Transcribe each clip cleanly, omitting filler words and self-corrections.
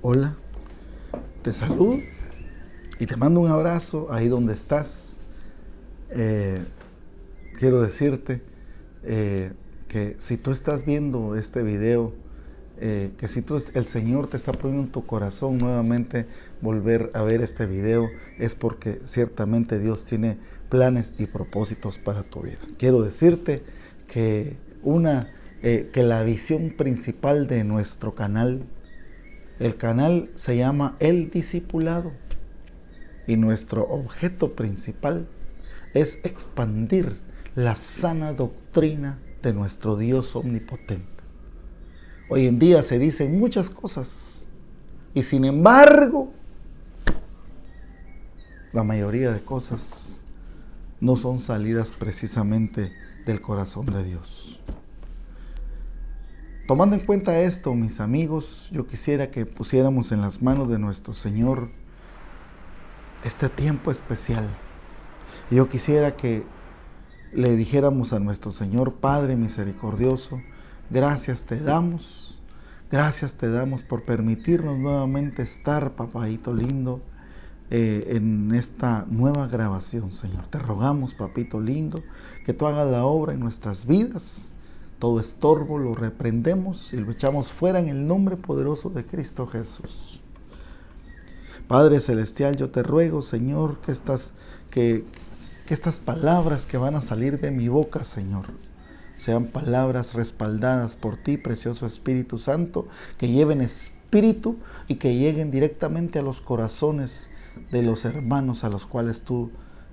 Hola, te saludo y te mando un abrazo ahí donde estás. Quiero decirte que si tú estás viendo este video, que si el Señor te está poniendo en tu corazón nuevamente volver a ver este video, es porque ciertamente Dios tiene planes y propósitos para tu vida. Quiero decirte que que la visión principal de nuestro canal, el canal se llama El Discipulado, y nuestro objeto principal es expandir la sana doctrina de nuestro Dios omnipotente. Hoy en día se dicen muchas cosas y sin embargo la mayoría de cosas no son salidas precisamente del corazón de Dios. Tomando en cuenta esto, mis amigos, yo quisiera que pusiéramos en las manos de nuestro Señor este tiempo especial. Y yo quisiera que le dijéramos a nuestro Señor Padre misericordioso, gracias te damos por permitirnos nuevamente estar, papayito lindo, en esta nueva grabación, Señor. Te rogamos, papito lindo, que tú hagas la obra en nuestras vidas. Todo estorbo lo reprendemos y lo echamos fuera en el nombre poderoso de Cristo Jesús. Padre Celestial, yo te ruego, Señor, que estas palabras que van a salir de mi boca, Señor, sean palabras respaldadas por ti, precioso Espíritu Santo, que lleven espíritu y que lleguen directamente a los corazones de los hermanos a los cuales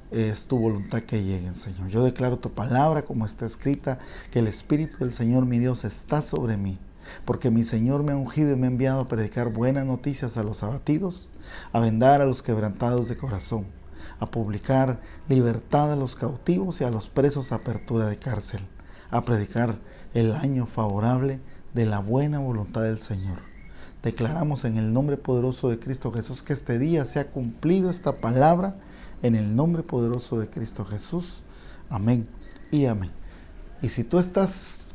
es tu voluntad que lleguen, Señor. Yo declaro tu palabra como está escrita, que el Espíritu del Señor mi Dios está sobre mí, porque mi Señor me ha ungido y me ha enviado a predicar buenas noticias a los abatidos, a vendar a los quebrantados de corazón, a publicar libertad a los cautivos y a los presos apertura de cárcel, a predicar el año favorable de la buena voluntad del Señor. Declaramos en el nombre poderoso de Cristo Jesús que este día se ha cumplido esta palabra en el nombre poderoso de Cristo Jesús. Amén y amén. Y si tú estás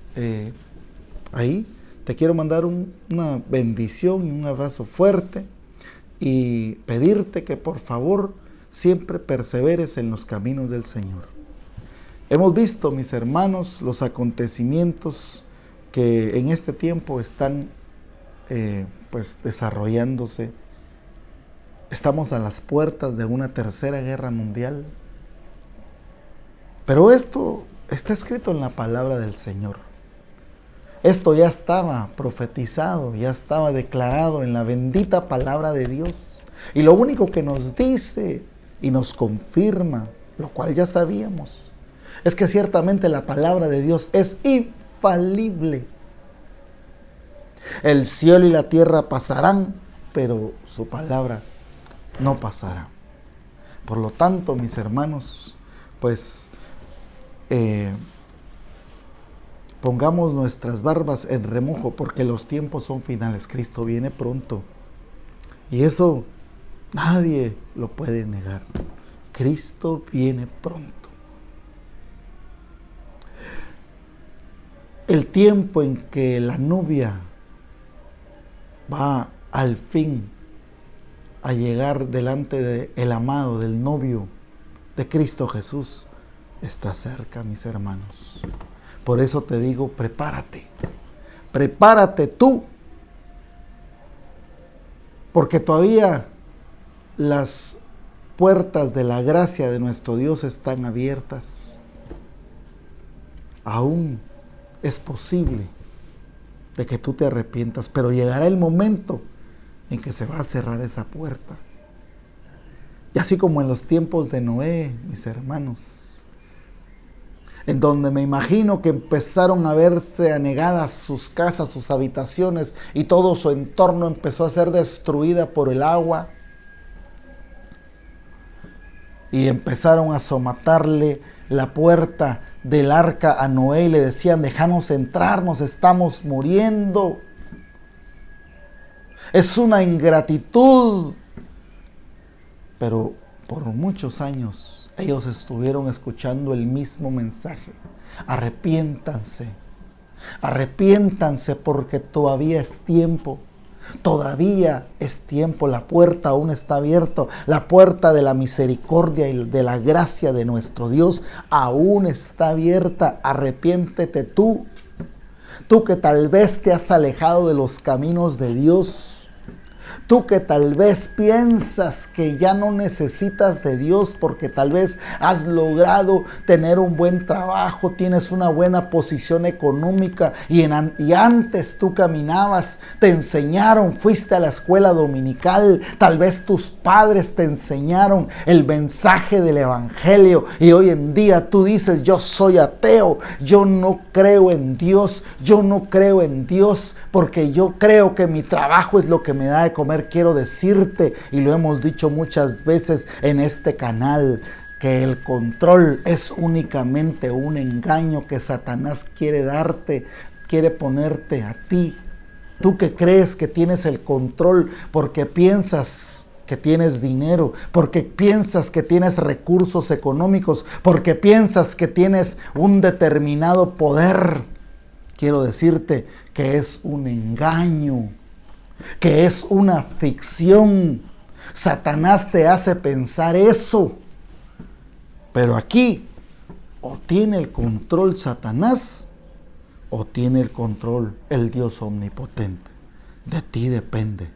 ahí, te quiero mandar una bendición y un abrazo fuerte y pedirte que por favor siempre perseveres en los caminos del Señor. Hemos visto, mis hermanos, los acontecimientos que en este tiempo están desarrollándose. Estamos a las puertas de una tercera guerra mundial. Pero esto está escrito en la palabra del Señor. Esto ya estaba profetizado, ya estaba declarado en la bendita palabra de Dios. Y lo único que nos dice y nos confirma, lo cual ya sabíamos, es que ciertamente la palabra de Dios es infalible. El cielo y la tierra pasarán, pero su palabra no pasará. Por lo tanto, mis hermanos, pongamos nuestras barbas en remojo, porque los tiempos son finales. Cristo viene pronto. Y eso nadie lo puede negar. Cristo viene pronto. El tiempo en que la novia va al fin a llegar delante del amado, del novio de Cristo Jesús, está cerca, mis hermanos. Por eso te digo, prepárate tú, porque todavía las puertas de la gracia de nuestro Dios están abiertas. Aún es posible de que tú te arrepientas, pero llegará el momento en que se va a cerrar esa puerta. Y así como en los tiempos de Noé, mis hermanos, en donde me imagino que empezaron a verse anegadas sus casas, sus habitaciones, y todo su entorno empezó a ser destruida por el agua, y empezaron a somatarle la puerta del arca a Noé y le decían: déjanos entrar, nos estamos muriendo. Es una ingratitud. Pero por muchos años ellos estuvieron escuchando el mismo mensaje: arrepiéntanse porque todavía es tiempo. Todavía es tiempo, la puerta aún está abierta, la puerta de la misericordia y de la gracia de nuestro Dios aún está abierta. Arrepiéntete tú que tal vez te has alejado de los caminos de Dios. Tú que tal vez piensas que ya no necesitas de Dios porque tal vez has logrado tener un buen trabajo, tienes una buena posición económica y antes tú caminabas, te enseñaron, fuiste a la escuela dominical, tal vez tus padres te enseñaron el mensaje del evangelio y hoy en día tú dices: yo soy ateo, yo no creo en Dios, porque yo creo que mi trabajo es lo que me da de comer. Quiero decirte, y lo hemos dicho muchas veces en este canal, que el control es únicamente un engaño que Satanás quiere darte, quiere ponerte a ti. Tú que crees que tienes el control porque piensas que tienes dinero, porque piensas que tienes recursos económicos, porque piensas que tienes un determinado poder. Quiero decirte que es un engaño, que es una ficción. Satanás te hace pensar eso. Pero aquí, o tiene el control Satanás, o tiene el control el Dios omnipotente. De ti depende.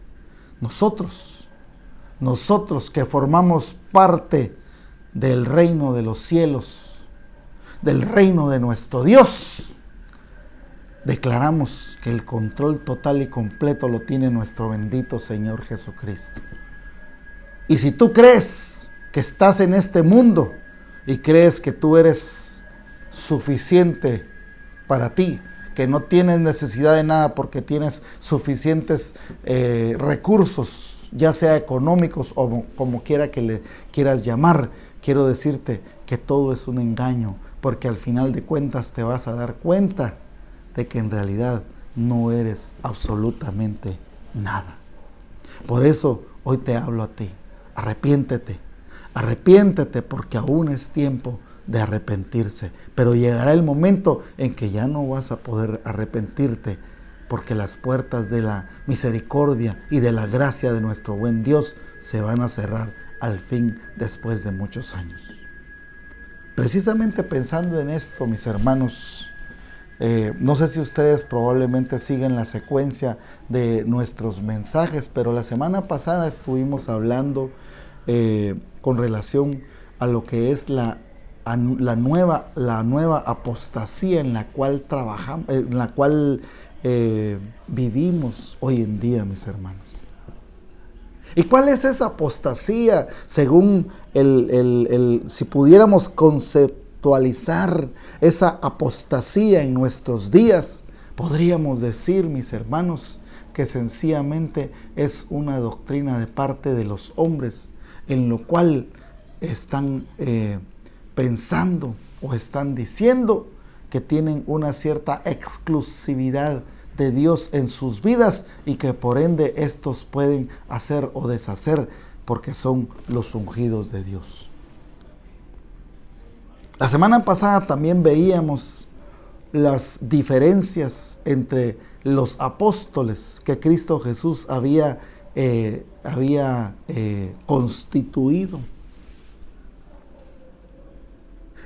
Nosotros que formamos parte del reino de los cielos, del reino de nuestro Dios, declaramos que el control total y completo lo tiene nuestro bendito Señor Jesucristo. Y si tú crees que estás en este mundo y crees que tú eres suficiente para ti, que no tienes necesidad de nada porque tienes suficientes recursos, ya sea económicos o como quiera que le quieras llamar, quiero decirte que todo es un engaño, porque al final de cuentas te vas a dar cuenta de que en realidad no eres absolutamente nada. Por eso hoy te hablo a ti. Arrepiéntete porque aún es tiempo de arrepentirse. Pero llegará el momento en que ya no vas a poder arrepentirte, porque las puertas de la misericordia y de la gracia de nuestro buen Dios se van a cerrar al fin después de muchos años. Precisamente pensando en esto, mis hermanos, no sé si ustedes probablemente siguen la secuencia de nuestros mensajes, pero la semana pasada estuvimos hablando con relación a lo que es la nueva apostasía en la cual trabajamos, en la cual vivimos hoy en día, mis hermanos. ¿Y cuál es esa apostasía? Según si pudiéramos conceptualizar esa apostasía en nuestros días, podríamos decir, mis hermanos, que sencillamente es una doctrina de parte de los hombres, en lo cual están pensando o están diciendo que tienen una cierta exclusividad de Dios en sus vidas y que por ende estos pueden hacer o deshacer porque son los ungidos de Dios. La semana pasada también veíamos las diferencias entre los apóstoles que Cristo Jesús había constituido.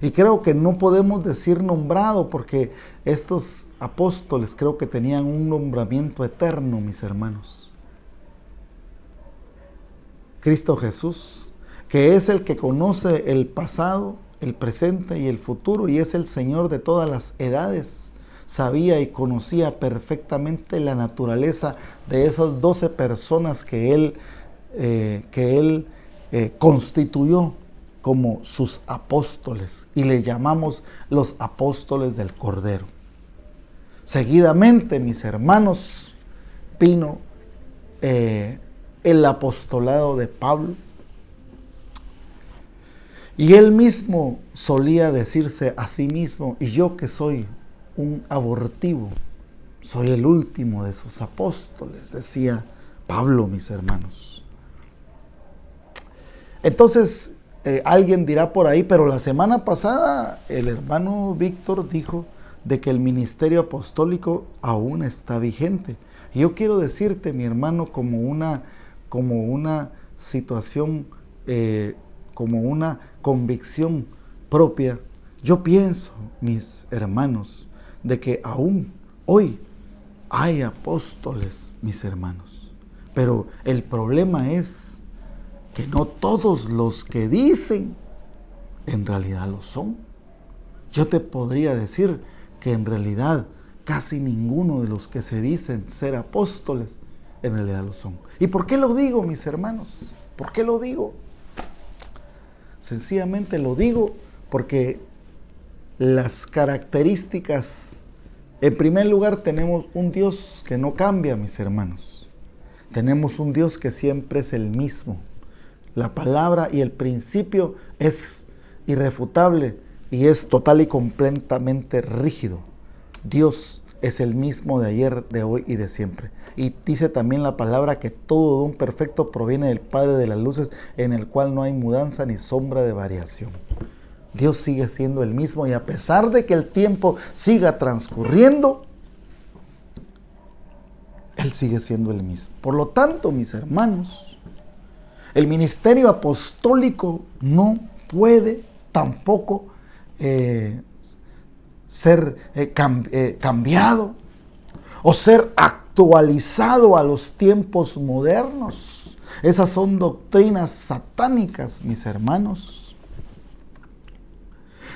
Y creo que no podemos decir nombrado porque estos apóstoles creo que tenían un nombramiento eterno, mis hermanos. Cristo Jesús, que es el que conoce el pasado, el presente y el futuro, y es el Señor de todas las edades, sabía y conocía perfectamente la naturaleza de esas 12 personas que Él constituyó como sus apóstoles, y le llamamos los apóstoles del Cordero. Seguidamente, mis hermanos, vino el apostolado de Pablo, y él mismo solía decirse a sí mismo: y yo que soy un abortivo, soy el último de sus apóstoles, decía Pablo, mis hermanos. Entonces, alguien dirá por ahí, pero la semana pasada el hermano Víctor dijo de que el ministerio apostólico aún está vigente. Y yo quiero decirte, mi hermano, como una situación, como una convicción propia, yo pienso, mis hermanos, de que aún hoy hay apóstoles, mis hermanos. Pero el problema es que no todos los que dicen en realidad lo son. Yo te podría decir que en realidad casi ninguno de los que se dicen ser apóstoles en realidad lo son. ¿Y por qué lo digo, mis hermanos? ¿Por qué lo digo? Sencillamente lo digo porque las características, en primer lugar, tenemos un Dios que no cambia, mis hermanos. Tenemos un Dios que siempre es el mismo. La palabra y el principio es irrefutable y es total y completamente rígido. Dios es el mismo de ayer, de hoy y de siempre. Y dice también la palabra que todo don perfecto proviene del Padre de las luces, en el cual no hay mudanza ni sombra de variación. Dios sigue siendo el mismo, y a pesar de que el tiempo siga transcurriendo, Él sigue siendo el mismo. Por lo tanto, mis hermanos, el ministerio apostólico no puede tampoco ser cambiado o ser actualizado a los tiempos modernos. Esas son doctrinas satánicas, mis hermanos.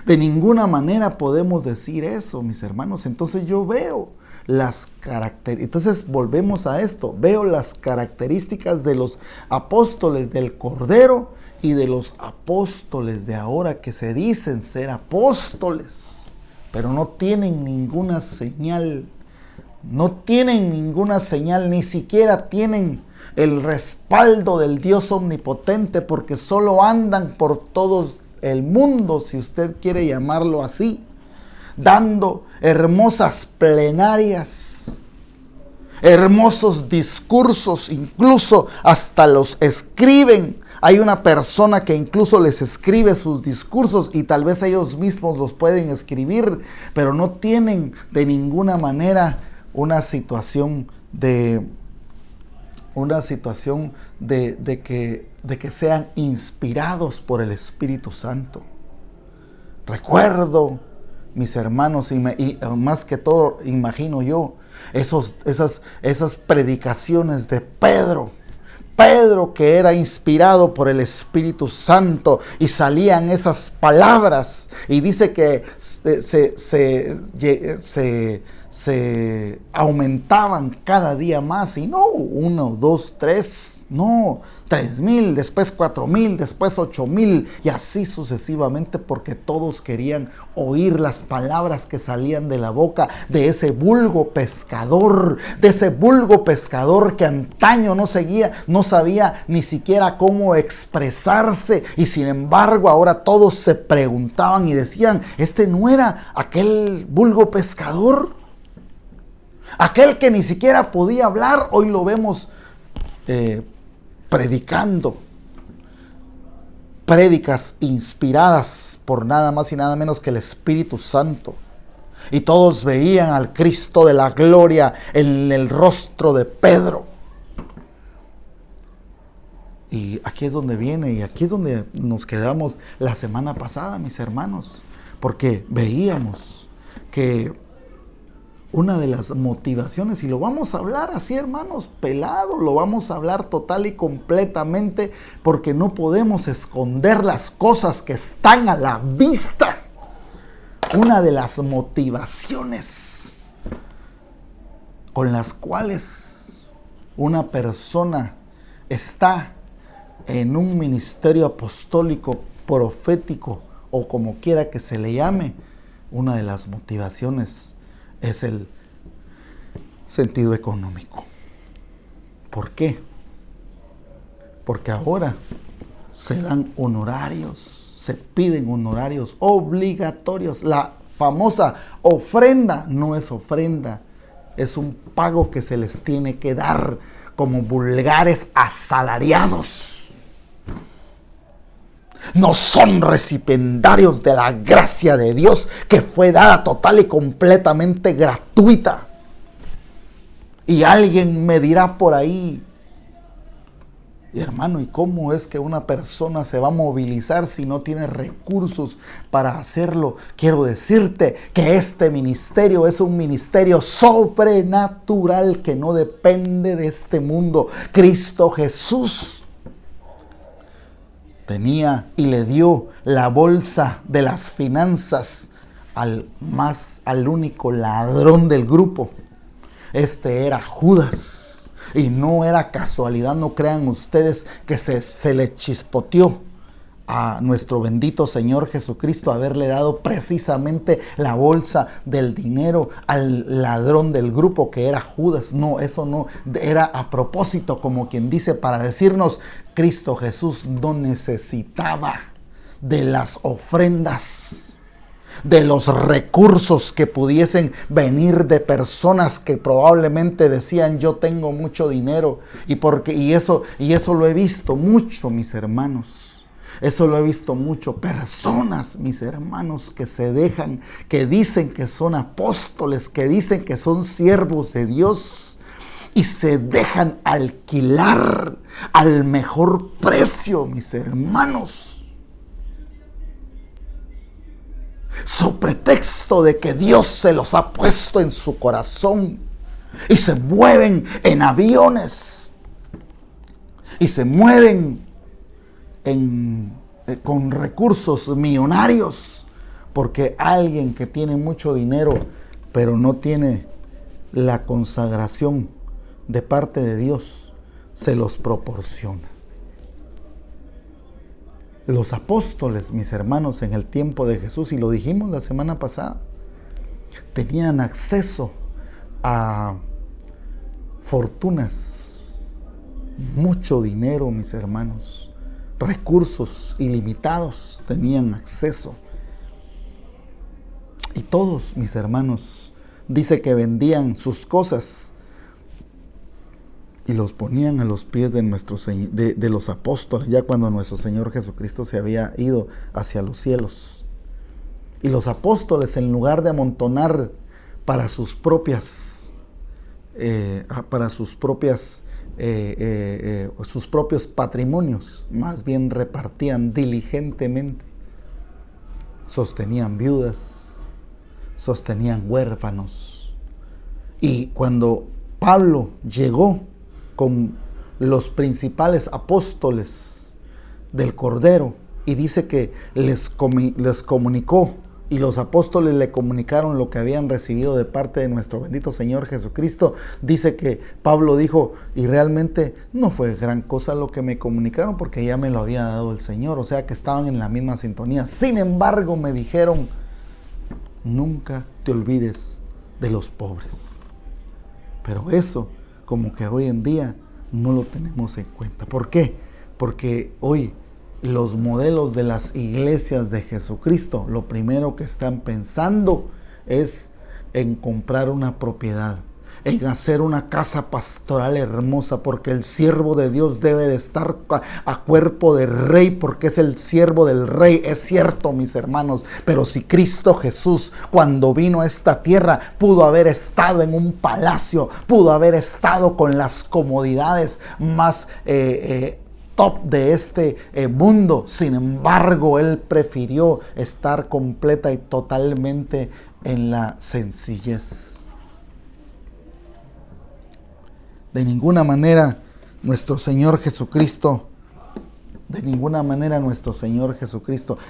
De ninguna manera podemos decir eso, mis hermanos. Entonces yo veo las características, entonces volvemos a esto, veo las características de los apóstoles del Cordero y de los apóstoles de ahora que se dicen ser apóstoles, pero no tienen ninguna señal, ni siquiera tienen el respaldo del Dios omnipotente, porque solo andan por todos el mundo, si usted quiere llamarlo así, dando hermosas plenarias, hermosos discursos, incluso hasta los escriben. Hay una persona que incluso les escribe sus discursos y tal vez ellos mismos los pueden escribir, pero no tienen de ninguna manera una situación de que sean inspirados por el Espíritu Santo. Recuerdo, mis hermanos, y más que todo imagino yo esas predicaciones de Pedro, que era inspirado por el Espíritu Santo, y salían esas palabras, y dice que se aumentaban cada día más, y no 1, 2, 3, no 3,000, después 4,000, después 8,000, y así sucesivamente, porque todos querían oír las palabras que salían de la boca de ese vulgo pescador, que antaño no sabía ni siquiera cómo expresarse, y sin embargo ahora todos se preguntaban y decían: ¿este no era aquel vulgo pescador? Aquel que ni siquiera podía hablar, hoy lo vemos predicando prédicas inspiradas por nada más y nada menos que el Espíritu Santo. Y todos veían al Cristo de la gloria en el rostro de Pedro. Y aquí es donde viene, y aquí es donde nos quedamos la semana pasada, mis hermanos, porque veíamos que una de las motivaciones, y lo vamos a hablar así, hermanos, pelado, lo vamos a hablar total y completamente, porque no podemos esconder las cosas que están a la vista. Una de las motivaciones con las cuales una persona está en un ministerio apostólico, profético, o como quiera que se le llame, una de las motivaciones es el sentido económico. ¿Por qué? Porque ahora se dan honorarios, se piden honorarios obligatorios. La famosa ofrenda no es ofrenda, es un pago que se les tiene que dar como vulgares asalariados. No son recipiendarios de la gracia de Dios que fue dada total y completamente gratuita. Y alguien me dirá por ahí: y hermano, ¿y cómo es que una persona se va a movilizar si no tiene recursos para hacerlo? Quiero decirte que este ministerio es un ministerio sobrenatural que no depende de este mundo. Cristo Jesús tenía y le dio la bolsa de las finanzas al único ladrón del grupo. Este era Judas. Y no era casualidad, no crean ustedes que se le chispoteó a nuestro bendito Señor Jesucristo haberle dado precisamente la bolsa del dinero al ladrón del grupo, que era Judas. No, eso no era a propósito, como quien dice, para decirnos: Cristo Jesús no necesitaba de las ofrendas, de los recursos que pudiesen venir de personas que probablemente decían: yo tengo mucho dinero. Y eso lo he visto mucho, mis hermanos. Eso lo he visto mucho. Personas, mis hermanos, que se dejan, que dicen que son apóstoles, que dicen que son siervos de Dios, y se dejan alquilar al mejor precio, mis hermanos, so pretexto de que Dios se los ha puesto en su corazón, y se mueven en aviones y se mueven con recursos millonarios, porque alguien que tiene mucho dinero pero no tiene la consagración de parte de Dios se los proporciona. Los apóstoles, mis hermanos, en el tiempo de Jesús, y lo dijimos la semana pasada, tenían acceso a fortunas, mucho dinero, mis hermanos, recursos ilimitados, tenían acceso. Y todos, mis hermanos, dice que vendían sus cosas y los ponían a los pies de los apóstoles, ya cuando nuestro Señor Jesucristo se había ido hacia los cielos. Y los apóstoles, en lugar de amontonar para sus propios patrimonios, más bien repartían diligentemente. Sostenían viudas, sostenían huérfanos. Y cuando Pablo llegó con los principales apóstoles del Cordero, y dice que les comunicó, y los apóstoles le comunicaron lo que habían recibido de parte de nuestro bendito Señor Jesucristo, dice que Pablo dijo: y realmente no fue gran cosa lo que me comunicaron, porque ya me lo había dado el Señor. O sea que estaban en la misma sintonía. Sin embargo, me dijeron: nunca te olvides de los pobres. Pero eso, como que hoy en día no lo tenemos en cuenta. ¿Por qué? Porque hoy los modelos de las iglesias de Jesucristo, lo primero que están pensando es en comprar una propiedad, en hacer una casa pastoral hermosa, porque el siervo de Dios debe de estar a cuerpo de rey, porque es el siervo del rey. Es cierto, mis hermanos, pero si Cristo Jesús, cuando vino a esta tierra, pudo haber estado en un palacio, pudo haber estado con las comodidades más top de este mundo, sin embargo, Él prefirió estar completa y totalmente en la sencillez. De ninguna manera nuestro Señor Jesucristo,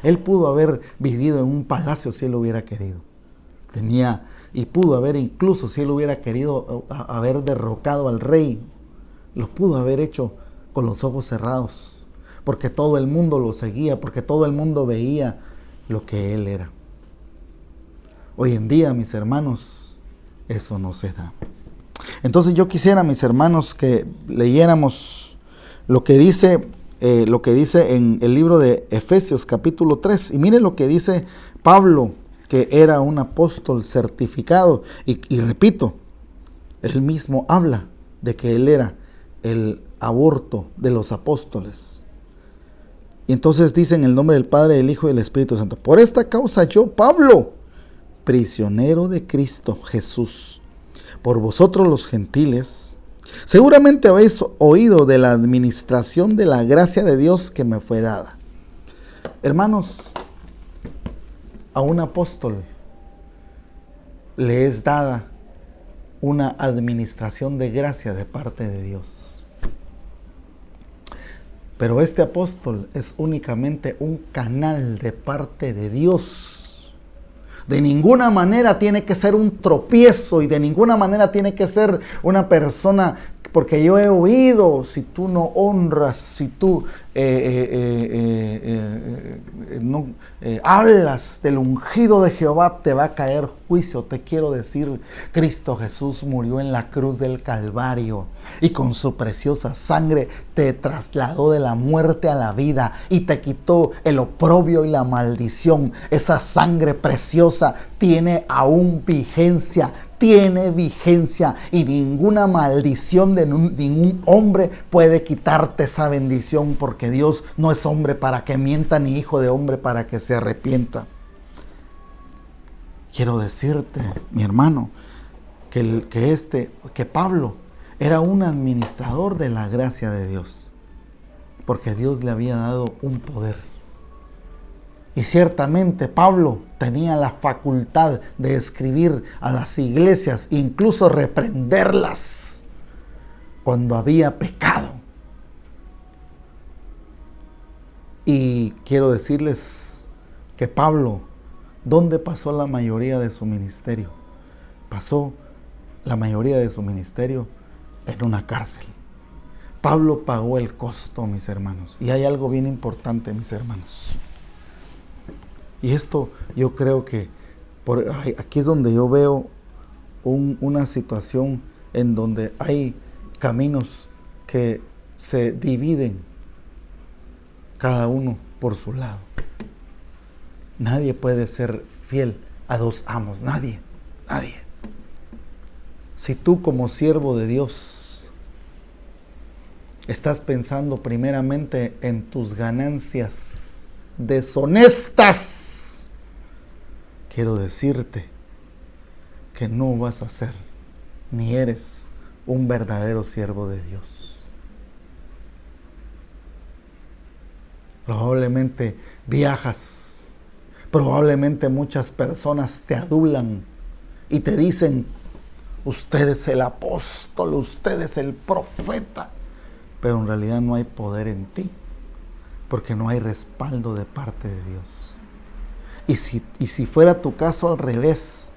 Él pudo haber vivido en un palacio si Él hubiera querido. Y pudo haber, incluso si Él hubiera querido, haber derrocado al rey. Lo pudo haber hecho con los ojos cerrados, porque todo el mundo lo seguía, porque todo el mundo veía lo que Él era. Hoy en día, mis hermanos, eso no se da. Entonces yo quisiera, mis hermanos, que leyéramos lo que dice en el libro de Efesios capítulo 3. Y miren lo que dice Pablo, que era un apóstol certificado. Y repito, él mismo habla de que él era el aborto de los apóstoles. Y entonces dice en el nombre del Padre, del Hijo y del Espíritu Santo: por esta causa yo, Pablo, prisionero de Cristo Jesús, por vosotros los gentiles, seguramente habéis oído de la administración de la gracia de Dios que me fue dada. Hermanos, a un apóstol le es dada una administración de gracia de parte de Dios. Pero este apóstol es únicamente un canal de parte de Dios. De ninguna manera tiene que ser un tropiezo y de ninguna manera tiene que ser una persona, porque yo he oído, si tú no honras, si tú no hablas del ungido de Jehová, te va a caer juicio. Te quiero decir, Cristo Jesús murió en la cruz del Calvario y con su preciosa sangre te trasladó de la muerte a la vida y te quitó el oprobio y la maldición. Esa sangre preciosa tiene aún vigencia. Tiene vigencia y ninguna maldición de ningún hombre puede quitarte esa bendición, porque Dios no es hombre para que mienta, ni hijo de hombre para que se arrepienta. Quiero decirte, mi hermano, que Pablo era un administrador de la gracia de Dios, porque Dios le había dado un poder. Y ciertamente Pablo tenía la facultad de escribir a las iglesias, incluso reprenderlas cuando había pecado. Y quiero decirles que Pablo, ¿dónde pasó la mayoría de su ministerio? Pasó la mayoría de su ministerio en una cárcel. Pablo pagó el costo, mis hermanos. Y hay algo bien importante, mis hermanos. Y esto yo creo que aquí es donde yo veo una situación en donde hay caminos que se dividen cada uno por su lado. Nadie puede ser fiel a dos amos, nadie. Si tú como siervo de Dios estás pensando primeramente en tus ganancias deshonestas, quiero decirte que no vas a ser, ni eres un verdadero siervo de Dios. Probablemente viajas, probablemente muchas personas te adulan y te dicen: usted es el apóstol, usted es el profeta, pero en realidad no hay poder en ti, porque no hay respaldo de parte de Dios. Y si fuera tu caso al revés,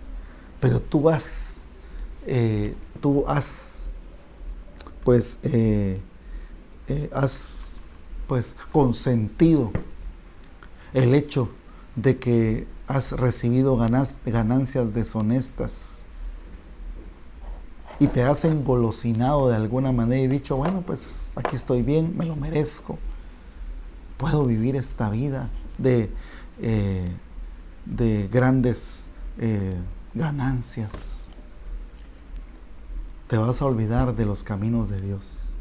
pero tú has consentido el hecho de que has recibido ganancias deshonestas y te has engolosinado de alguna manera y dicho: bueno, pues aquí estoy bien, me lo merezco, puedo vivir esta vida de grandes ganancias. Te vas a olvidar de los caminos de Dios.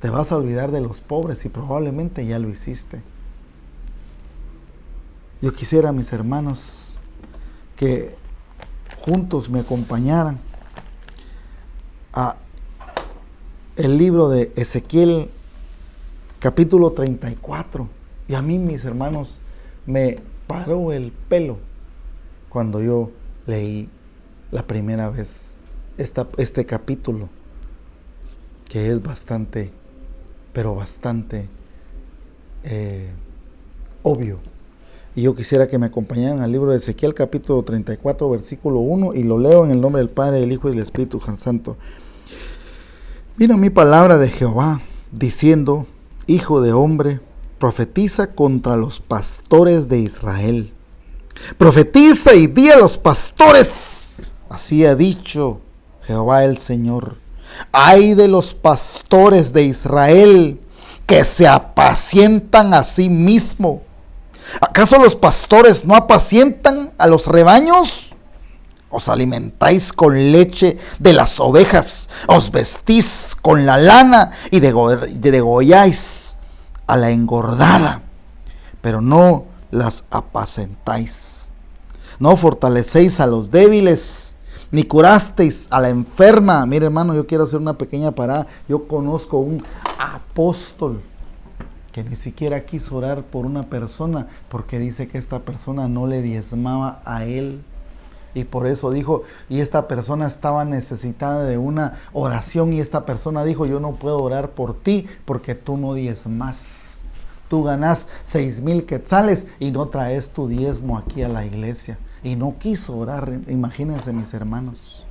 Te vas a olvidar de los pobres y probablemente ya lo hiciste. Yo quisiera, mis hermanos, que juntos me acompañaran a el libro de Ezequiel, capítulo 34. Y a mí, mis hermanos, me paró el pelo cuando yo leí la primera vez este capítulo, que es bastante, pero bastante obvio. Y yo quisiera que me acompañaran al libro de Ezequiel, capítulo 34, versículo 1, y lo leo en el nombre del Padre, del Hijo y del Espíritu Santo. Vino mi palabra de Jehová, diciendo: hijo de hombre, profetiza contra los pastores de Israel. Profetiza y di a los pastores: así ha dicho Jehová el Señor. Ay de los pastores de Israel, que se apacientan a sí mismos. ¿Acaso los pastores no apacientan a los rebaños? Os alimentáis con leche de las ovejas, os vestís con la lana y degolláis a la engordada, pero no las apacentáis. No fortalecéis a los débiles, ni curasteis a la enferma. Mire, hermano, yo quiero hacer una pequeña parada. Yo conozco un apóstol que ni siquiera quiso orar por una persona porque dice que esta persona no le diezmaba a él. Y por eso dijo, y esta persona estaba necesitada de una oración, y esta persona dijo, yo no puedo orar por ti porque tú no diezmas. Tú ganas 6,000 quetzales y no traes tu diezmo aquí a la iglesia. Y no quiso orar. Imagínense, mis hermanos.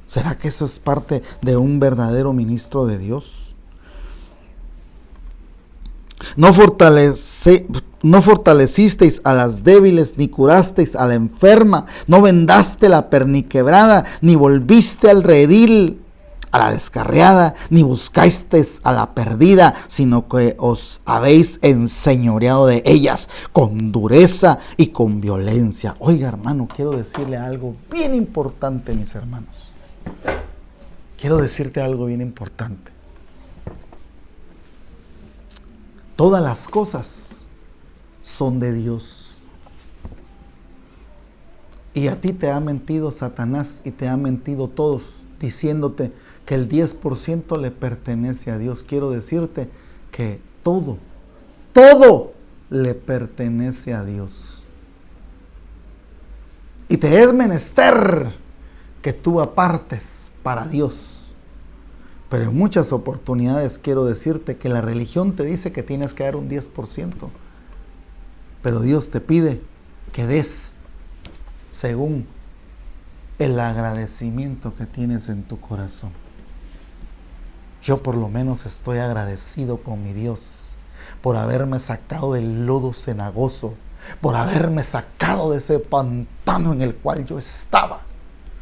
¿Será que eso es parte de un verdadero ministro de Dios? No fortalecisteis a las débiles, ni curasteis a la enferma, no vendaste la perniquebrada, ni volviste al redil a la descarriada, ni buscasteis a la perdida, sino que os habéis enseñoreado de ellas con dureza y con violencia. Oiga, hermano, quiero decirle algo bien importante, mis hermanos. Quiero decirte algo bien importante. Todas las cosas son de Dios. Y a ti te ha mentido Satanás y te ha mentido todos, diciéndote que el 10% le pertenece a Dios. Quiero decirte que todo le pertenece a Dios. Y te es menester que tú apartes para Dios. Pero en muchas oportunidades quiero decirte que la religión te dice que tienes que dar un 10%. Pero Dios te pide que des según el agradecimiento que tienes en tu corazón. Yo por lo menos estoy agradecido con mi Dios por haberme sacado del lodo cenagoso, por haberme sacado de ese pantano en el cual yo estaba.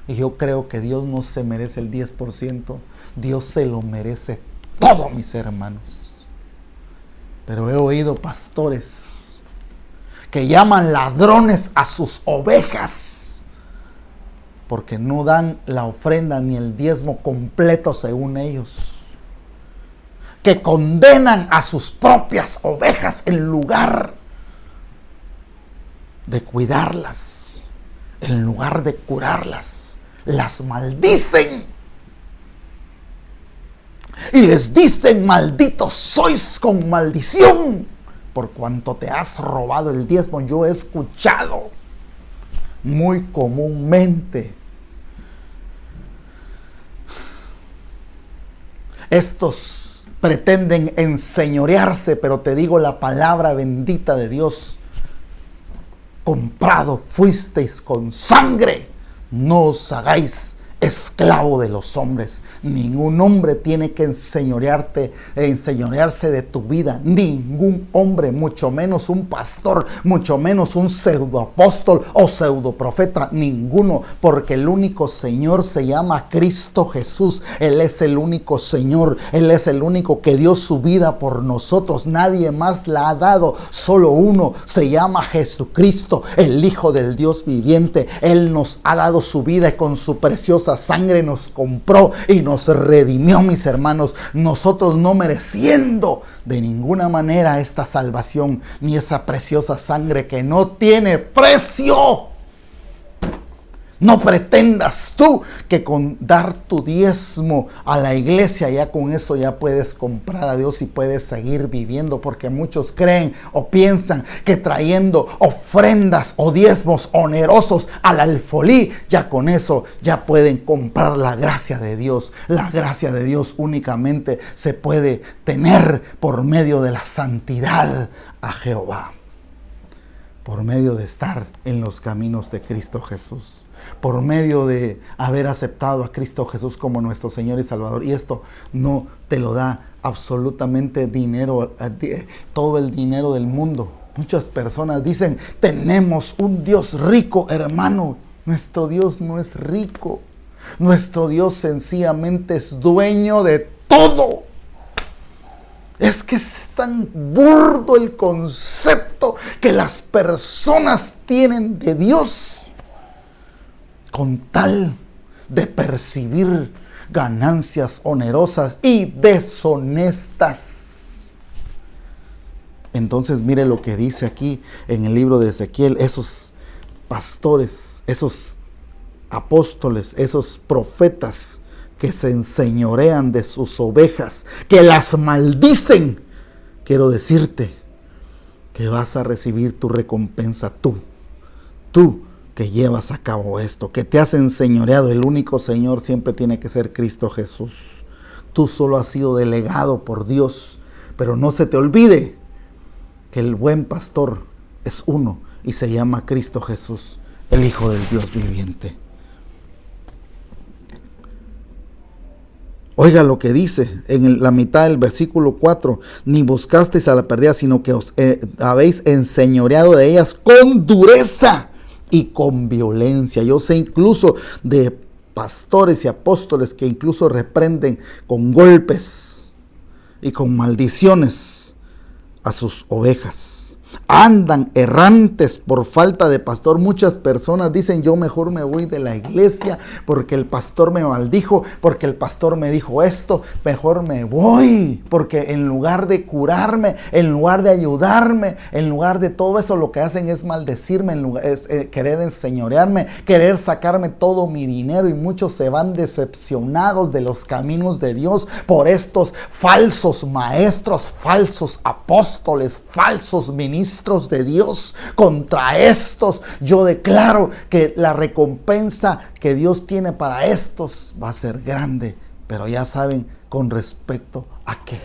Y yo creo que Dios no se merece el 10%, Dios se lo merece todo, mis hermanos. Pero he oído pastores que llaman ladrones a sus ovejas porque no dan la ofrenda ni el diezmo completo según ellos, que condenan a sus propias ovejas en lugar de cuidarlas, en lugar de curarlas. Las maldicen y les dicen: malditos sois con maldición por cuanto te has robado el diezmo. Yo he escuchado muy comúnmente estos pretenden enseñorearse, pero te digo la palabra bendita de Dios: comprado fuisteis con sangre, no os hagáis esclavo de los hombres. Ningún hombre tiene que enseñorearse de tu vida. Ningún hombre, mucho menos un pastor, mucho menos un pseudoapóstol o pseudoprofeta. Ninguno, porque el único Señor se llama Cristo Jesús. Él es el único Señor. Él es el único que dio su vida por nosotros. Nadie más la ha dado. Solo uno, se llama Jesucristo, el Hijo del Dios viviente. Él nos ha dado su vida y con su preciosa sangre nos compró y nos redimió, mis hermanos. Nosotros no mereciendo de ninguna manera esta salvación ni esa preciosa sangre que no tiene precio. No pretendas tú que con dar tu diezmo a la iglesia, ya con eso ya puedes comprar a Dios y puedes seguir viviendo, porque muchos creen o piensan que trayendo ofrendas o diezmos onerosos al alfolí, ya con eso ya pueden comprar la gracia de Dios. La gracia de Dios únicamente se puede tener por medio de la santidad a Jehová, por medio de estar en los caminos de Cristo Jesús, por medio de haber aceptado a Cristo Jesús como nuestro Señor y Salvador. Y esto no te lo da absolutamente dinero, todo el dinero del mundo. Muchas personas dicen: tenemos un Dios rico. Hermano, nuestro Dios no es rico. Nuestro Dios sencillamente es dueño de todo. Es que es tan burdo el concepto que las personas tienen de Dios, con tal de percibir ganancias onerosas y deshonestas. Entonces mire lo que dice aquí en el libro de Ezequiel, esos pastores, esos apóstoles, esos profetas que se enseñorean de sus ovejas, que las maldicen. Quiero decirte que vas a recibir tu recompensa tú que llevas a cabo esto, que te has enseñoreado. El único Señor siempre tiene que ser Cristo Jesús. Tú solo has sido delegado por Dios, pero no se te olvide que el buen pastor es uno y se llama Cristo Jesús, el Hijo del Dios viviente. Oiga lo que dice en la mitad del versículo 4. Ni buscasteis a la perdida, sino que os habéis enseñoreado de ellas con dureza y con violencia. Yo sé incluso de pastores y apóstoles que incluso reprenden con golpes y con maldiciones a sus ovejas. Andan errantes por falta de pastor. Muchas personas dicen: yo mejor me voy de la iglesia porque el pastor me maldijo, porque el pastor me dijo esto, mejor me voy, porque en lugar de curarme, en lugar de ayudarme, en lugar de todo eso, lo que hacen es maldecirme, es querer enseñorearme, querer sacarme todo mi dinero, y muchos se van decepcionados de los caminos de Dios por estos falsos maestros, falsos apóstoles, falsos ministros de Dios. Contra estos yo declaro que la recompensa que Dios tiene para estos va a ser grande, pero ya saben con respecto a qué.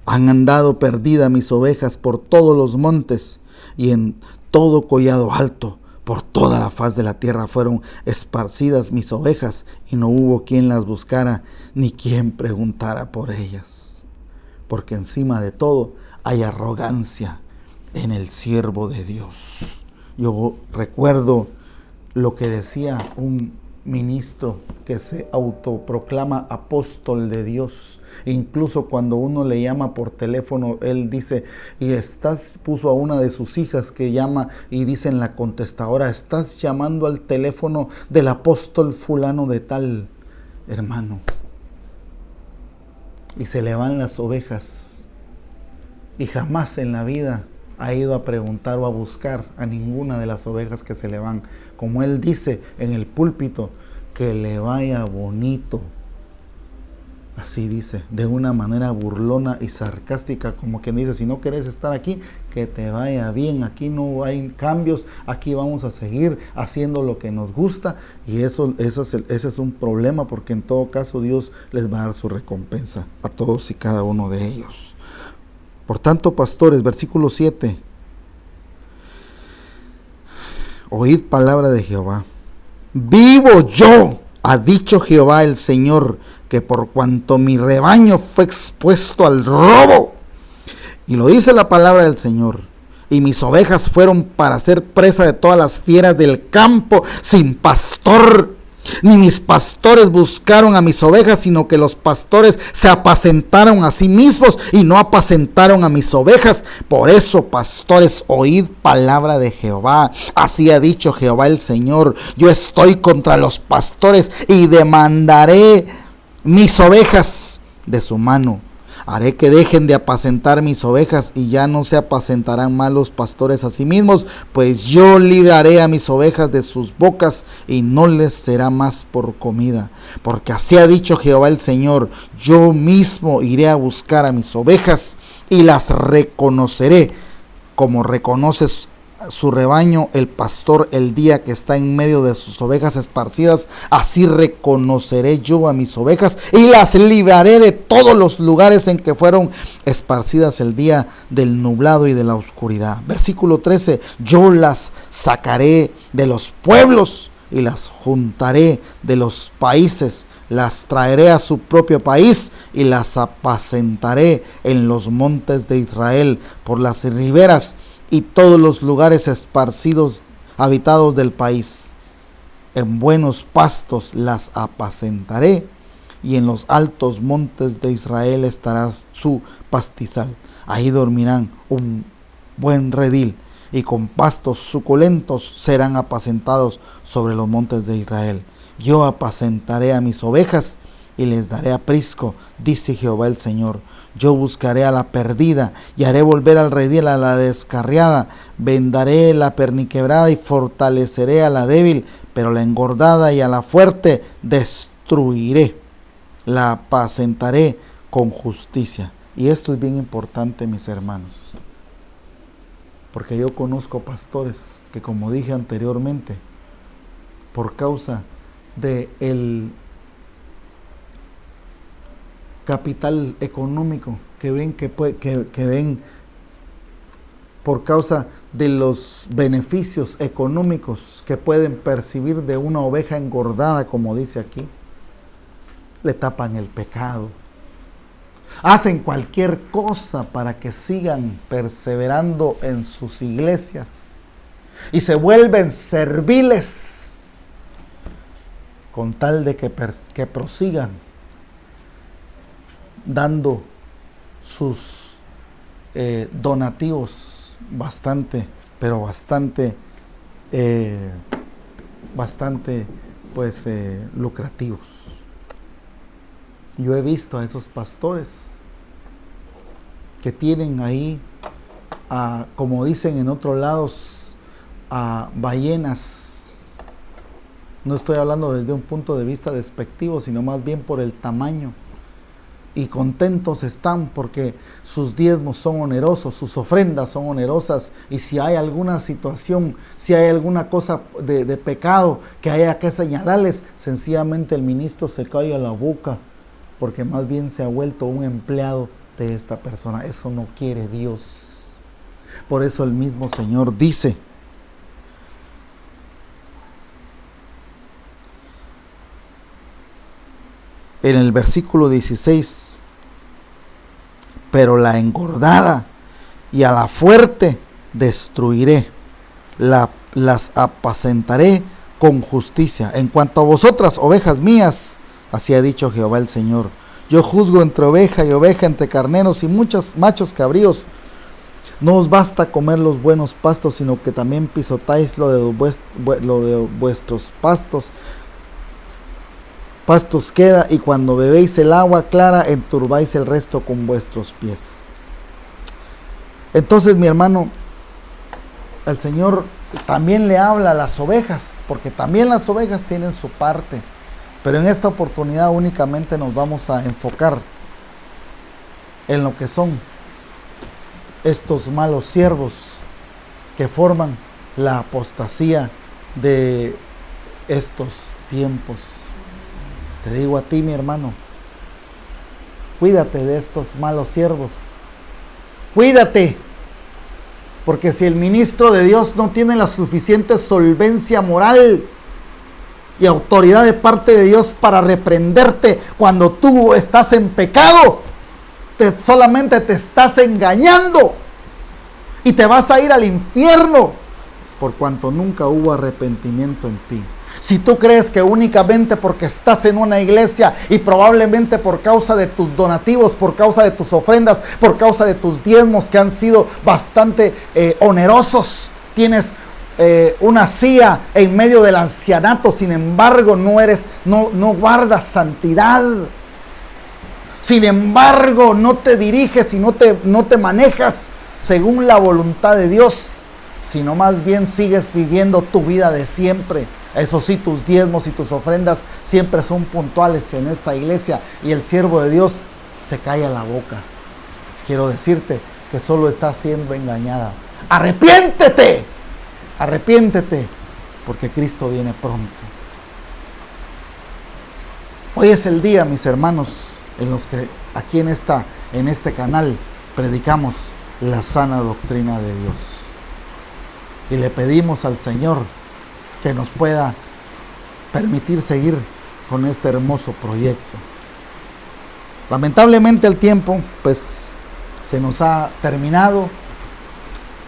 Han andado perdidas mis ovejas por todos los montes y en todo collado alto. Por toda la faz de la tierra fueron esparcidas mis ovejas, y no hubo quien las buscara ni quien preguntara por ellas. Porque encima de todo hay arrogancia en el siervo de Dios. Yo recuerdo lo que decía un ministro que se autoproclama apóstol de Dios. Incluso cuando uno le llama por teléfono, él dice, puso a una de sus hijas que llama y dice en la contestadora: estás llamando al teléfono del apóstol fulano de tal, hermano. Y se le van las ovejas, y jamás en la vida ha ido a preguntar o a buscar a ninguna de las ovejas que se le van. Como él dice en el púlpito, que le vaya bonito. Así dice, de una manera burlona y sarcástica, como quien dice: si no querés estar aquí, que te vaya bien, aquí no hay cambios, aquí vamos a seguir haciendo lo que nos gusta. Y ese es un problema, porque en todo caso Dios les va a dar su recompensa a todos y cada uno de ellos. Por tanto, pastores, versículo 7, oíd palabra de Jehová. Vivo yo, ha dicho Jehová el Señor, que por cuanto mi rebaño fue expuesto al robo, y lo dice la palabra del Señor, y mis ovejas fueron para ser presa de todas las fieras del campo, sin pastor, ni mis pastores buscaron a mis ovejas, sino que los pastores se apacentaron a sí mismos y no apacentaron a mis ovejas. Por eso, pastores, oíd palabra de Jehová. Así ha dicho Jehová el Señor: yo estoy contra los pastores y demandaré mis ovejas de su mano. Haré que dejen de apacentar mis ovejas, y ya no se apacentarán más los pastores a sí mismos, pues yo libraré a mis ovejas de sus bocas, y no les será más por comida. Porque así ha dicho Jehová el Señor: yo mismo iré a buscar a mis ovejas, y las reconoceré, como reconoces su rebaño el pastor el día que está en medio de sus ovejas esparcidas. Así reconoceré yo a mis ovejas y las libraré de todos los lugares en que fueron esparcidas el día del nublado y de la oscuridad. Versículo 13, yo las sacaré de los pueblos y las juntaré de los países, las traeré a su propio país y las apacentaré en los montes de Israel, por las riberas y todos los lugares esparcidos, habitados del país. En buenos pastos las apacentaré, y en los altos montes de Israel estará su pastizal. Ahí dormirán un buen redil, y con pastos suculentos serán apacentados sobre los montes de Israel. Yo apacentaré a mis ovejas, y les daré aprisco, dice Jehová el Señor. Yo buscaré a la perdida y haré volver al redil a la descarriada. Vendaré la perniquebrada y fortaleceré a la débil, pero la engordada y a la fuerte destruiré. La apacentaré con justicia. Y esto es bien importante, mis hermanos, porque yo conozco pastores que, como dije anteriormente, por causa del capital económico que ven, que ven por causa de los beneficios económicos que pueden percibir de una oveja engordada, como dice aquí, le tapan el pecado. Hacen cualquier cosa para que sigan perseverando en sus iglesias y se vuelven serviles con tal de que prosigan dando sus donativos bastante pues lucrativos. Yo he visto a esos pastores que tienen ahí, como dicen en otros lados, a ballenas. No estoy hablando desde un punto de vista despectivo, sino más bien por el tamaño. Y contentos están porque sus diezmos son onerosos, sus ofrendas son onerosas, y si hay alguna situación, si hay alguna cosa de pecado que haya que señalarles, sencillamente el ministro se calla la boca, porque más bien se ha vuelto un empleado de esta persona. Eso no quiere Dios. Por eso el mismo Señor dice: en el versículo 16, pero la engordada y a la fuerte destruiré, las apacentaré con justicia. En cuanto a vosotras, ovejas mías, así ha dicho Jehová el Señor, yo juzgo entre oveja y oveja, entre carneros y muchos machos cabríos. No os basta comer los buenos pastos, sino que también pisotáis lo de vuestros pastos. Pastos queda, y cuando bebéis el agua clara, enturbáis el resto con vuestros pies. Entonces, mi hermano, el Señor también le habla a las ovejas, porque también las ovejas tienen su parte. Pero en esta oportunidad únicamente nos vamos a enfocar en lo que son estos malos siervos que forman la apostasía de estos tiempos. Te digo a ti, mi hermano, cuídate de estos malos siervos. Cuídate, porque si el ministro de Dios no tiene la suficiente solvencia moral y autoridad de parte de Dios para reprenderte cuando tú estás en pecado, solamente te estás engañando y te vas a ir al infierno, por cuanto nunca hubo arrepentimiento en ti. Si tú crees que únicamente porque estás en una iglesia y probablemente por causa de tus donativos, por causa de tus ofrendas, por causa de tus diezmos que han sido bastante onerosos, tienes una silla en medio del ancianato, sin embargo no guardas santidad, sin embargo no te diriges y no te manejas según la voluntad de Dios, sino más bien sigues viviendo tu vida de siempre. Eso sí, tus diezmos y tus ofrendas siempre son puntuales en esta iglesia, y el siervo de Dios se calla la boca. Quiero decirte que solo está siendo engañada. ¡Arrepiéntete! Arrepiéntete, porque Cristo viene pronto. Hoy es el día, mis hermanos, en los que aquí en este canal predicamos la sana doctrina de Dios. Y le pedimos al Señor que nos pueda permitir seguir con este hermoso proyecto. Lamentablemente el tiempo pues se nos ha terminado,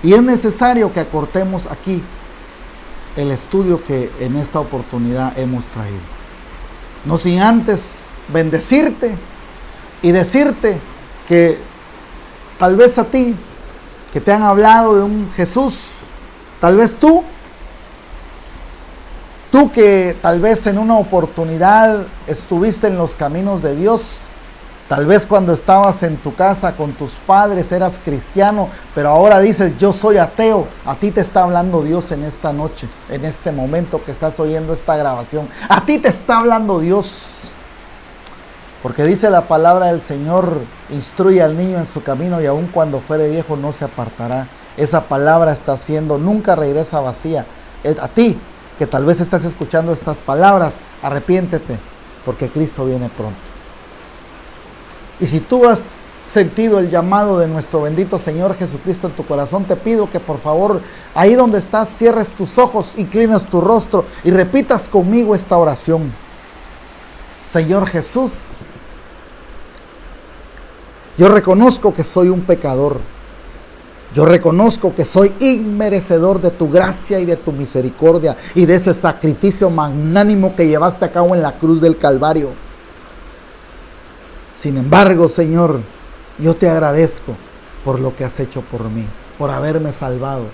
y es necesario que acortemos aquí el estudio que en esta oportunidad hemos traído. No sin antes bendecirte y decirte que tal vez a ti que te han hablado de un Jesús, tal vez tú Tú que tal vez en una oportunidad estuviste en los caminos de Dios, tal vez cuando estabas en tu casa con tus padres eras cristiano, pero ahora dices yo soy ateo. A ti te está hablando Dios en esta noche, en este momento que estás oyendo esta grabación. A ti te está hablando Dios. Porque dice la palabra del Señor, instruye al niño en su camino y aun cuando fuere viejo no se apartará. Esa palabra está haciendo, nunca regresa vacía. A ti que tal vez estás escuchando estas palabras, arrepiéntete, porque Cristo viene pronto. Y si tú has sentido el llamado de nuestro bendito Señor Jesucristo en tu corazón, te pido que por favor, ahí donde estás, cierres tus ojos, inclines tu rostro y repitas conmigo esta oración. Señor Jesús, yo reconozco que soy un pecador. Yo reconozco que soy inmerecedor de tu gracia y de tu misericordia y de ese sacrificio magnánimo que llevaste a cabo en la cruz del Calvario. Sin embargo, Señor, yo te agradezco por lo que has hecho por mí, por haberme salvado.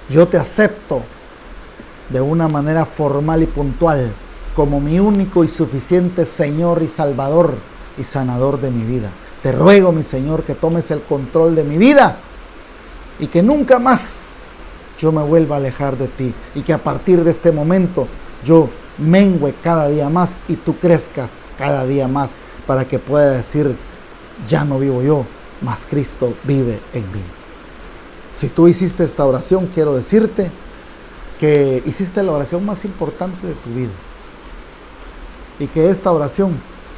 Yo te acepto de una manera formal y puntual como mi único y suficiente Señor y Salvador y sanador de mi vida. Te ruego, mi Señor, que tomes el control de mi vida y que nunca más yo me vuelva a alejar de ti y que a partir de este momento yo mengüe cada día más y tú crezcas cada día más para que pueda decir, ya no vivo yo, mas Cristo vive en mí. Si tú hiciste esta oración, quiero decirte que hiciste la oración más importante de tu vida y que esta oración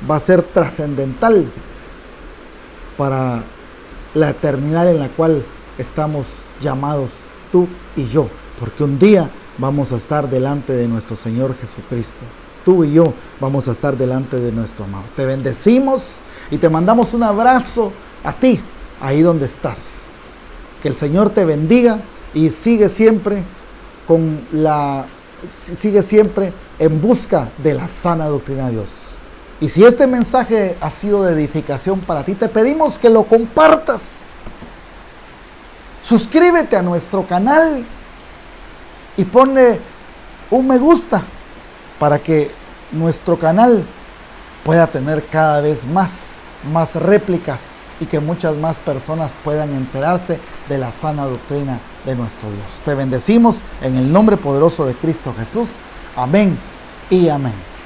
va a ser trascendental para la eternidad en la cual estamos llamados tú y yo, porque un día vamos a estar delante de nuestro Señor Jesucristo. Tú y yo vamos a estar delante de nuestro amado. Te bendecimos y te mandamos un abrazo a ti, ahí donde estás. Que el Señor te bendiga y sigue siempre en busca de la sana doctrina de Dios. Y si este mensaje ha sido de edificación para ti, te pedimos que lo compartas. Suscríbete a nuestro canal y ponle un me gusta para que nuestro canal pueda tener cada vez más réplicas y que muchas más personas puedan enterarse de la sana doctrina de nuestro Dios. Te bendecimos en el nombre poderoso de Cristo Jesús. Amén y amén.